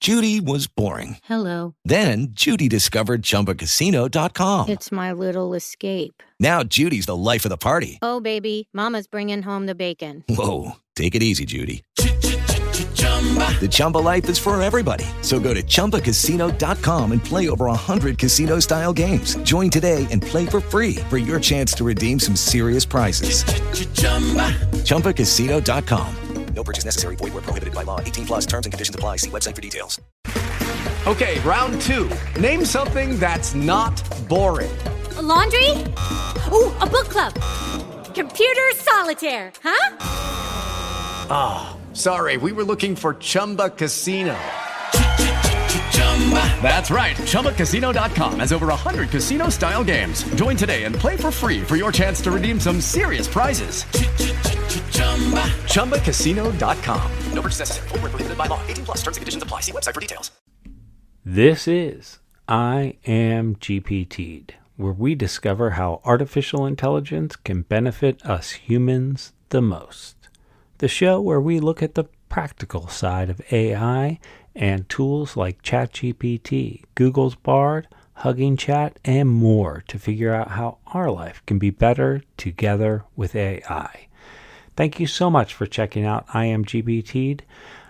Judy was boring. Hello. Then Judy discovered ChumbaCasino.com. It's my little escape. Now Judy's the life of the party. Oh, baby, mama's bringing home the bacon. Whoa, take it easy, Judy. The Chumba life is for everybody. So go to ChumbaCasino.com and play over 100 casino-style games. Join today and play for free for your chance to redeem some serious prizes. ChumbaCasino.com. No purchase necessary. Void where prohibited by law. 18 plus terms and conditions apply. See website for details. Okay, round two. Name something that's not boring. A laundry? Ooh, a book club. Computer solitaire, huh? Sorry, we were looking for Chumba Casino. That's right. ChumbaCasino.com has over 100 casino-style games. Join today and play for free for your chance to redeem some serious prizes. ChumbaCasino.com. No purchase necessary. Void where prohibited by law. 18 plus terms and conditions apply. See website for details. This is I Am GPTed, where we discover how artificial intelligence can benefit us humans the most. The show where we look at the practical side of AI and tools like Chat GPT, Google's Bard, Hugging Chat, and more to figure out how our life can be better together with AI. Thank you so much for checking out I Am GPTed.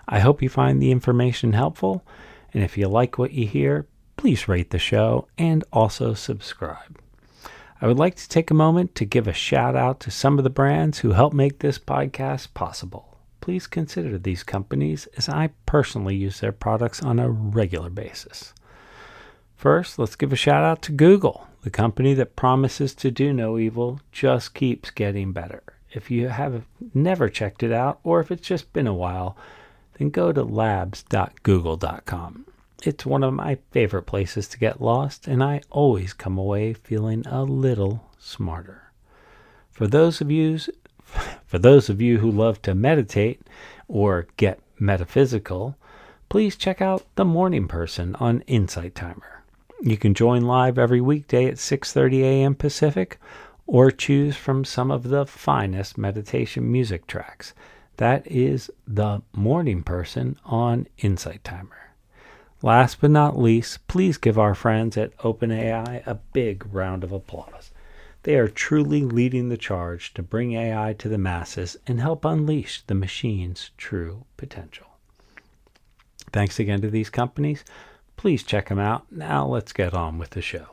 I hope you find the information helpful, and if you like what you hear, please rate the show and also subscribe. I would like to take a moment to give a shout out to some of the brands who help make this podcast possible. Please consider these companies, as I personally use their products on a regular basis. First, let's give a shout out to Google, the company that promises to do no evil, just keeps getting better. If you have never checked it out, or if it's just been a while, then go to labs.google.com. It's one of my favorite places to get lost, and I always come away feeling a little smarter. For those of you who love to meditate or get metaphysical, please check out The Morning Person on Insight Timer. You can join live every weekday at 6:30 a.m. Pacific, or choose from some of the finest meditation music tracks. That is The Morning Person on Insight Timer. Last but not least, please give our friends at OpenAI a big round of applause. They are truly leading the charge to bring AI to the masses and help unleash the machine's true potential. Thanks again to these companies. Please check them out. Now let's get on with the show.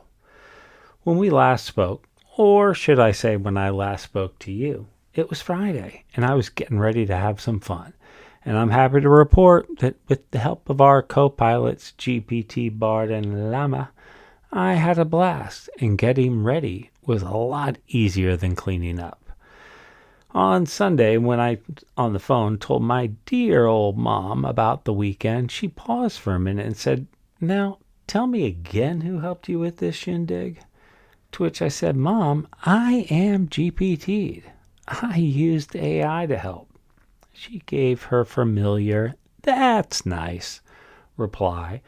When we last spoke, or should I say when I last spoke to you, it was Friday, and I was getting ready to have some fun. And I'm happy to report that with the help of our copilots, GPT, Bard, and Llama, I had a blast, and getting ready was a lot easier than cleaning up. On Sunday, when I, on the phone, told my dear old mom about the weekend, she paused for a minute and said, "Now, tell me again who helped you with this shindig?" To which I said, "Mom, I am GPT'd. I used AI to help." She gave her familiar, "That's nice," reply,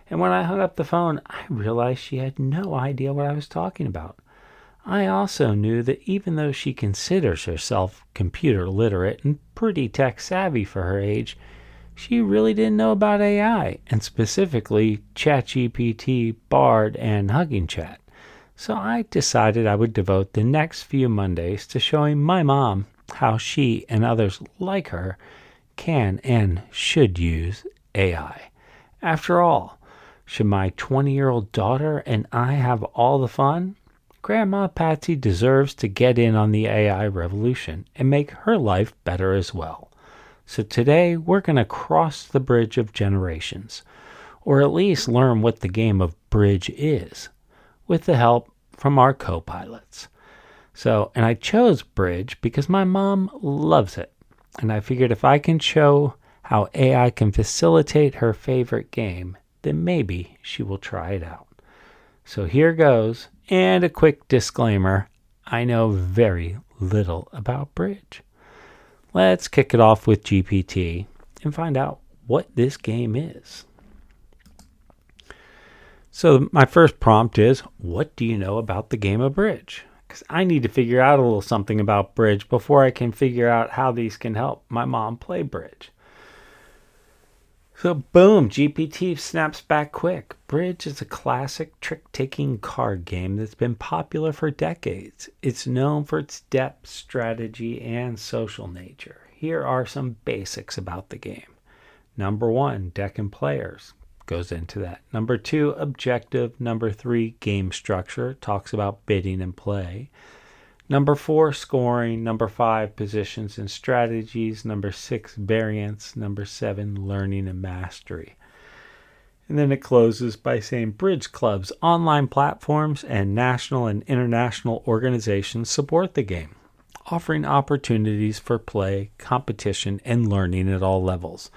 and when I hung up the phone, I realized she had no idea what I was talking about. I also knew that even though she considers herself computer literate and pretty tech savvy for her age, she really didn't know about AI, and specifically ChatGPT, Bard, and Hugging Chat. So I decided I would devote the next few Mondays to showing my mom how she and others like her can and should use AI. After all, should my 20-year-old daughter and I have all the fun? Grandma Patsy deserves to get in on the AI revolution and make her life better as well. So today we're going to cross the bridge of generations, or at least learn what the game of bridge is, with the help from our co-pilots. And I chose bridge because my mom loves it. And I figured if I can show how AI can facilitate her favorite game, then maybe she will try it out. So here goes, and a quick disclaimer, I know very little about bridge. Let's kick it off with GPT and find out what this game is. So my first prompt is, what do you know about the game of bridge? Because I need to figure out a little something about bridge before I can figure out how these can help my mom play bridge. So boom, GPT snaps back quick. Bridge is a classic trick-taking card game that's been popular for decades. It's known for its depth, strategy, and social nature. Here are some basics about the game. Number 1, deck and players. Goes into that. Number 2, objective. Number 3, game structure. Talks about bidding and play. Number 4, scoring. Number 5, positions and strategies. Number 6, variance. Number 7, learning and mastery. And then it closes by saying bridge clubs, online platforms, and national and international organizations support the game, offering opportunities for play, competition, and learning at all levels.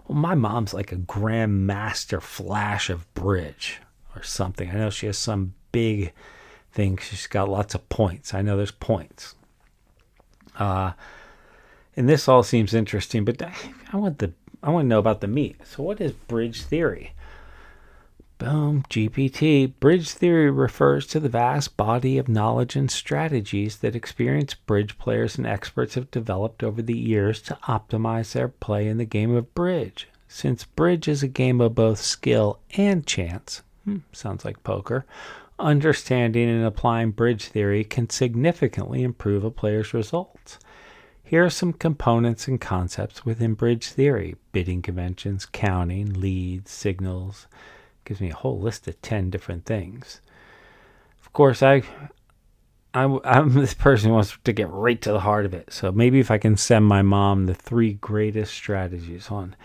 Well, my mom's like a grandmaster flash of bridge or something. I know she has some big thing. She's got lots of points. I know there's points. And this all seems interesting, but I want to know about the meat. So what is bridge theory? Boom, GPT. Bridge theory refers to the vast body of knowledge and strategies that experienced bridge players and experts have developed over the years to optimize their play in the game of bridge. Since bridge is a game of both skill and chance, sounds like poker, understanding and applying bridge theory can significantly improve a player's results. Here are some components and concepts within bridge theory: bidding conventions, counting, leads, signals. Gives me a whole list of 10 different things. Of course, I'm this person who wants to get right to the heart of it. So maybe if I can send my mom the 3 greatest strategies on.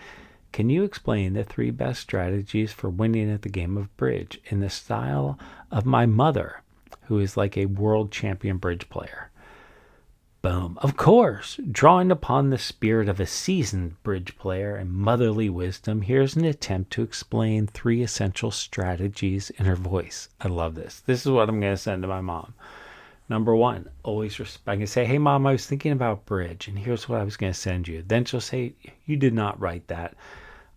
Can you explain the 3 best strategies for winning at the game of bridge in the style of my mother, who is like a world champion bridge player? Boom. Of course, drawing upon the spirit of a seasoned bridge player and motherly wisdom, here's an attempt to explain 3 essential strategies in her voice. I love this. This is what I'm going to send to my mom. Number 1, always respect. I can say, hey, Mom, I was thinking about bridge, and here's what I was going to send you. Then she'll say, you did not write that.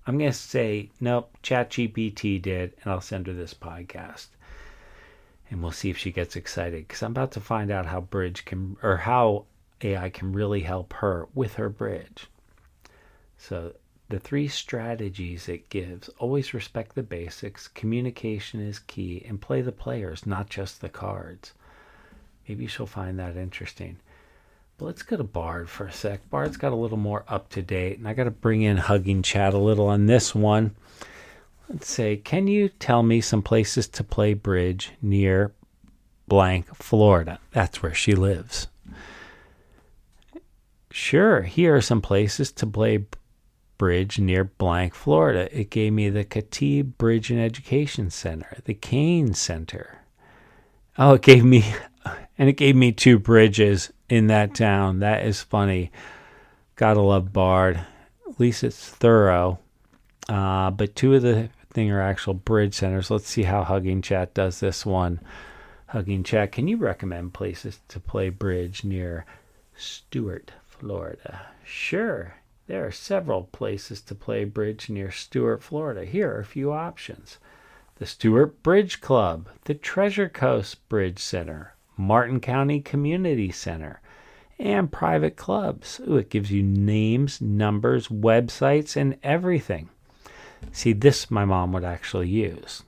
I'm going to say, nope, Chat GPT did, and I'll send her this podcast. And we'll see if she gets excited, because I'm about to find out how bridge can, or how AI can really help her with her bridge. So the 3 strategies it gives: always respect the basics, communication is key, and play the players, not just the cards. Maybe she'll find that interesting. But let's go to Bard for a sec. Bard's got a little more up to date, and I got to bring in Hugging Chat a little on this one. Let's say, can you tell me some places to play bridge near blank, Florida? That's where she lives. Sure, here are some places to play bridge near blank, Florida. It gave me the Catee Bridge and Education Center, the Kane Center. Oh, it gave me 2 bridges in that town. That is funny. Gotta love Bard. At least it's thorough. But 2 of the thing are actual bridge centers. Let's see how Hugging Chat does this one. Hugging Chat, can you recommend places to play bridge near Stuart, Florida? Sure. There are several places to play bridge near Stuart, Florida. Here are a few options: the Stuart Bridge Club, the Treasure Coast Bridge Center, Martin County Community Center, and private clubs. Ooh, it gives you names, numbers, websites, and everything. See, this my mom would actually use.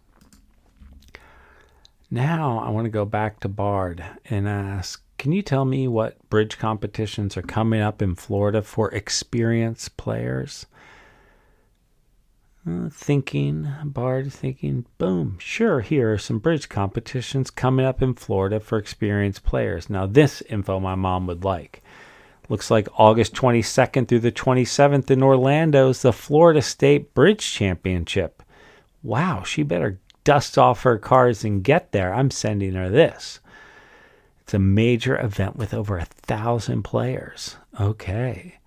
Now I want to go back to Bard and ask, can you tell me what bridge competitions are coming up in Florida for experienced players? Bard thinking, boom, sure, here are some bridge competitions coming up in Florida for experienced players. Now, this info my mom would like. Looks like August 22nd through the 27th in Orlando is the Florida State Bridge Championship. Wow, she better dust off her cards and get there. I'm sending her this. It's a major event with over 1,000 players. Okay.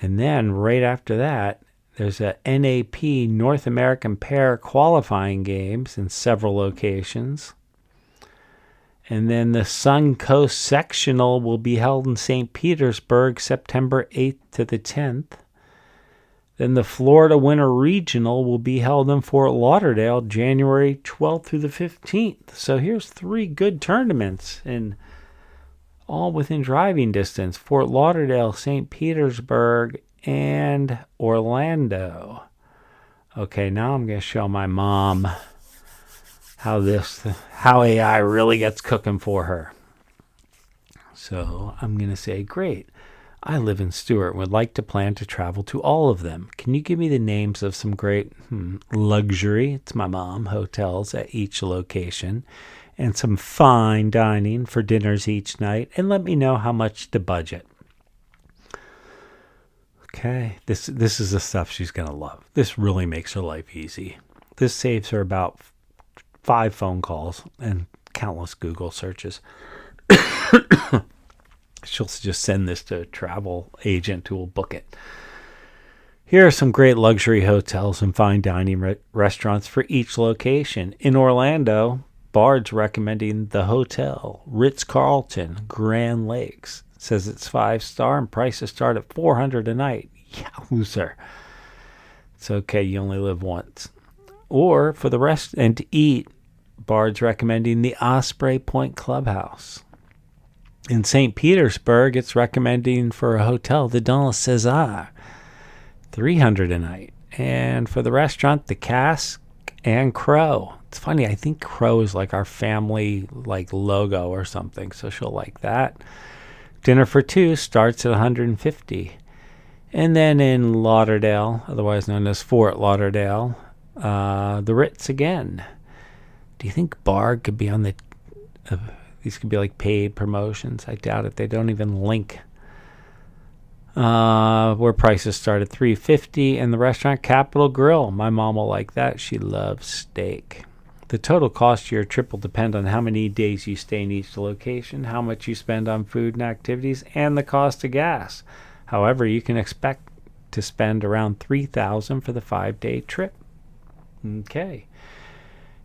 And then right after that, there's a NAP North American Pair qualifying games in several locations. And then the Suncoast Sectional will be held in St. Petersburg, September 8th to the 10th. Then the Florida Winter Regional will be held in Fort Lauderdale, January 12th through the 15th. So here's 3 good tournaments, and all within driving distance: Fort Lauderdale, St. Petersburg, and Orlando. Okay, now I'm going to show my mom how AI really gets cooking for her. So I'm going to say, great. I live in Stewart and would like to plan to travel to all of them. Can you give me the names of some great luxury, it's my mom, hotels at each location, and some fine dining for dinners each night, and let me know how much to budget. Okay, this is the stuff she's going to love. This really makes her life easy. This saves her about 5 phone calls and countless Google searches. She'll just send this to a travel agent who will book it. Here are some great luxury hotels and fine dining restaurants for each location. In Orlando, Bard's recommending the Hotel Ritz-Carlton Grand Lakes. Says it's 5-star and prices start at $400 a night. Yowzer. It's okay, you only live once. Or for the rest and to eat, Bard's recommending the Osprey Point Clubhouse. In St. Petersburg, it's recommending for a hotel the Don César, $300 a night. And for the restaurant, the Cask and Crow. It's funny, I think Crow is like our family logo or something, so she'll like that. Dinner for 2 starts at $150. And then in Lauderdale, otherwise known as Fort Lauderdale, the Ritz again. Do you think Bard could be on the... these could be like paid promotions? I doubt it. They don't even link. Where prices start at $350. And the restaurant Capitol Grill. My mom will like that. She loves steak. The total cost of your trip will depend on how many days you stay in each location, how much you spend on food and activities, and the cost of gas. However, you can expect to spend around $3,000 for the 5-day trip. Okay.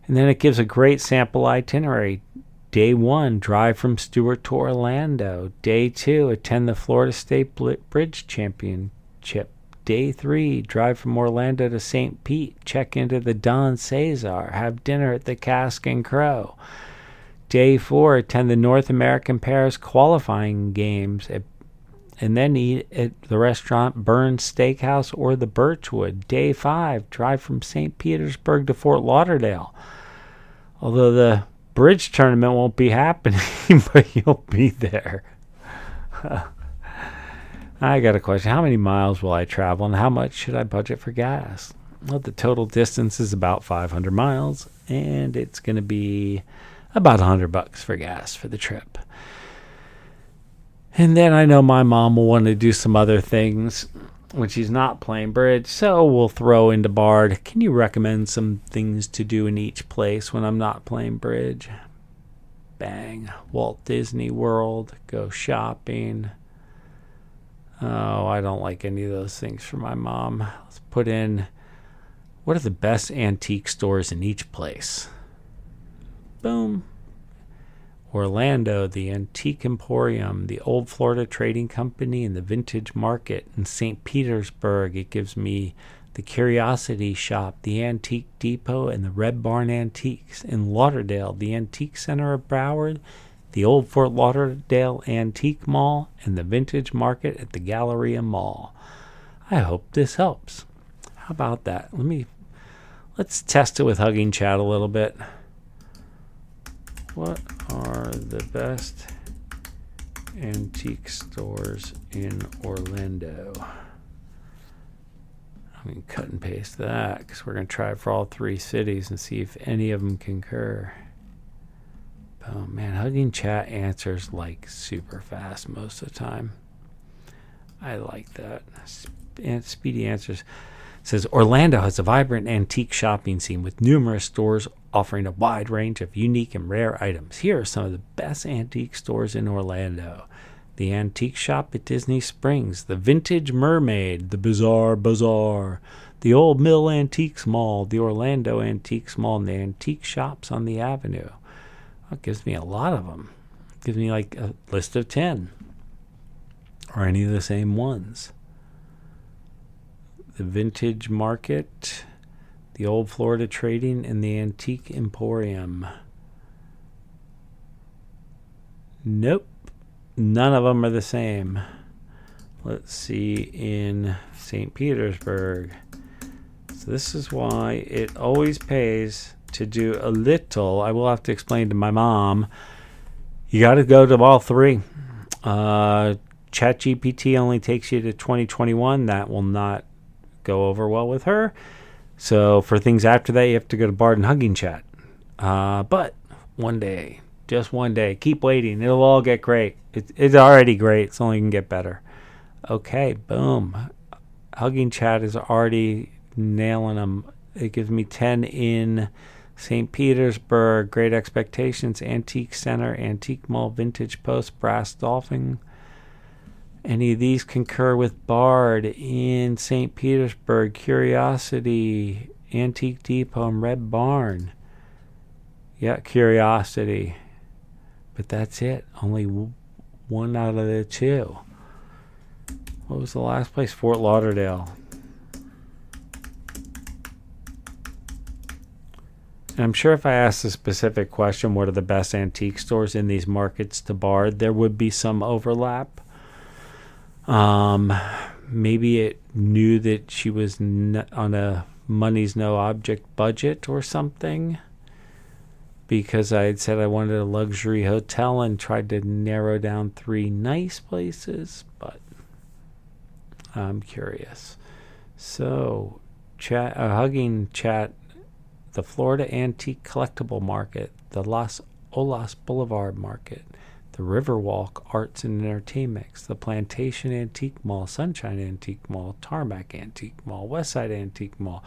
And then it gives a great sample itinerary. Day 1, drive from Stewart to Orlando. Day 2, attend the Florida State Bridge Championship. Day 3, drive from Orlando to St. Pete. Check into the Don César. Have dinner at the Cask and Crow. Day 4, attend the North American Paris qualifying games and then eat at the restaurant Burns Steakhouse or the Birchwood. Day 5, drive from St. Petersburg to Fort Lauderdale. Although the bridge tournament won't be happening, but you'll be there. I got a question. How many miles will I travel, and how much should I budget for gas? Well, the total distance is about 500 miles, and it's going to be about $100 for gas for the trip. And then I know my mom will want to do some other things when she's not playing bridge, so we'll throw into Bard. Can you recommend some things to do in each place when I'm not playing bridge? Bang. Walt Disney World, go shopping. Oh, I don't like any of those things for my mom. Let's put in, what are the best antique stores in each place? Boom. Orlando, the Antique Emporium, the Old Florida Trading Company, and the Vintage Market. In St. Petersburg, it gives me the Curiosity Shop, the Antique Depot, and the Red Barn Antiques. In Lauderdale, the Antique Center of Broward, the Old Fort Lauderdale Antique Mall, and the Vintage Market at the Galleria Mall. I hope this helps. How about that? Let's test it with Hugging Chat a little bit. What are the best antique stores in Orlando? I'm going to cut and paste that because we're going to try it for all 3 cities and see if any of them concur. Oh man, Hugging Chat answers like super fast most of the time. I like that. Speedy Answers says Orlando has a vibrant antique shopping scene with numerous stores offering a wide range of unique and rare items. Here are some of the best antique stores in Orlando. The Antique Shop at Disney Springs, the Vintage Mermaid, the Bizarre Bazaar, the Old Mill Antiques Mall, the Orlando Antiques Mall, and the Antique Shops on the Avenue. It gives me a lot of them. It gives me like a list of 10. Or any of the same ones. The Vintage Market, the Old Florida Trading, and the Antique Emporium. Nope. None of them are the same. let's see, in St. Petersburg. So this is why it always pays to do a little. I will have to explain to my mom. You got to go to all three. Chat GPT only takes you to 2021. That will not go over well with her. So for things after that, you have to go to Bard and Hugging Chat. But one day, just one day, keep waiting. It'll all get great. It's already great. It's only going to get better. Okay, boom. Hugging Chat is already nailing them. It gives me 10 in St. Petersburg, Great Expectations, Antique Center, Antique Mall, Vintage Post, Brass Dolphin. Any of these concur with Bard in St. Petersburg, Curiosity, Antique Depot, and Red Barn. Yeah, Curiosity. But that's it. Only one out of the two. What was the last place? Fort Lauderdale. And I'm sure if I asked a specific question, what are the best antique stores in these markets to Bard, there would be some overlap. Maybe it knew that she was on a money's no object budget or something, because I had said I wanted a luxury hotel and tried to narrow down 3 nice places, but I'm curious. So, Hugging Chat, the Florida Antique Collectible Market, the Las Olas Boulevard Market, the Riverwalk Arts and Entertainment, the Plantation Antique Mall, Sunshine Antique Mall, Tarmac Antique Mall, Westside Antique Mall,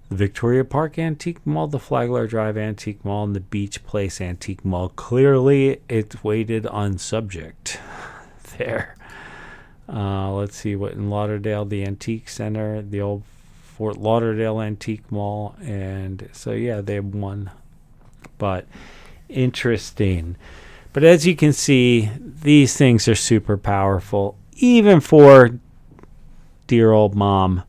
the Victoria Park Antique Mall, the Flagler Drive Antique Mall, and the Beach Place Antique Mall. Clearly, it's weighted on subject there. Let's see what in Lauderdale, the Antique Center, the old Fort Lauderdale Antique Mall, and so yeah, they won. But interesting. But as you can see, these things are super powerful, even for dear old mom.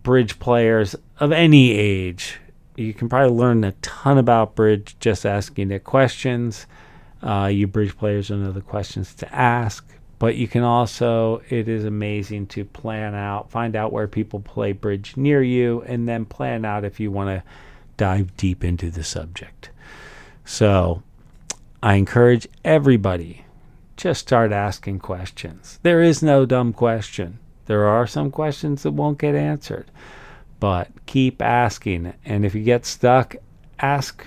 Bridge players of any age, you can probably learn a ton about bridge just asking it questions. You bridge players don't know the questions to ask. But you can also, it is amazing to plan out, find out where people play bridge near you, and then plan out if you want to dive deep into the subject. So I encourage everybody, just start asking questions. There is no dumb question. There are some questions that won't get answered, but keep asking. And if you get stuck, ask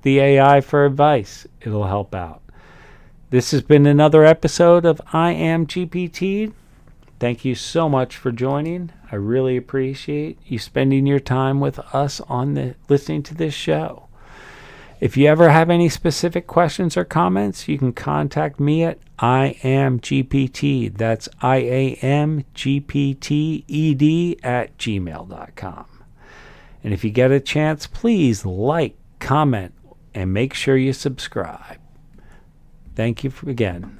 the AI for advice. It'll help out. This has been another episode of I Am GPT. Thank you so much for joining. I really appreciate you spending your time with us listening to this show. If you ever have any specific questions or comments, you can contact me at IamGPT. That's IamGPTED@gmail.com. And if you get a chance, please like, comment, and make sure you subscribe. Thank you again.